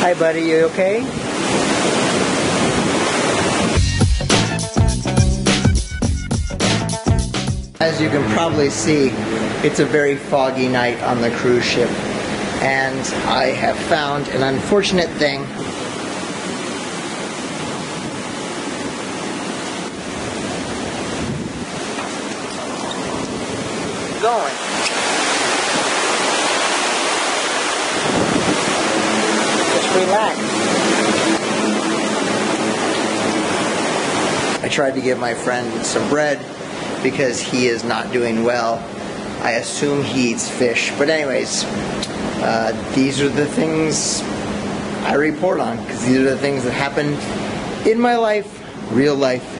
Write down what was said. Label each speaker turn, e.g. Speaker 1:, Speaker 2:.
Speaker 1: Hi buddy, you okay? As you can probably see, it's a very foggy night on the cruise ship, and I have found an unfortunate thing. Going. Just relax. I tried to give my friend some bread because he is not doing well. I assume he eats fish. But anyways, these are the things I report on, because these are the things that happen in my life, real life.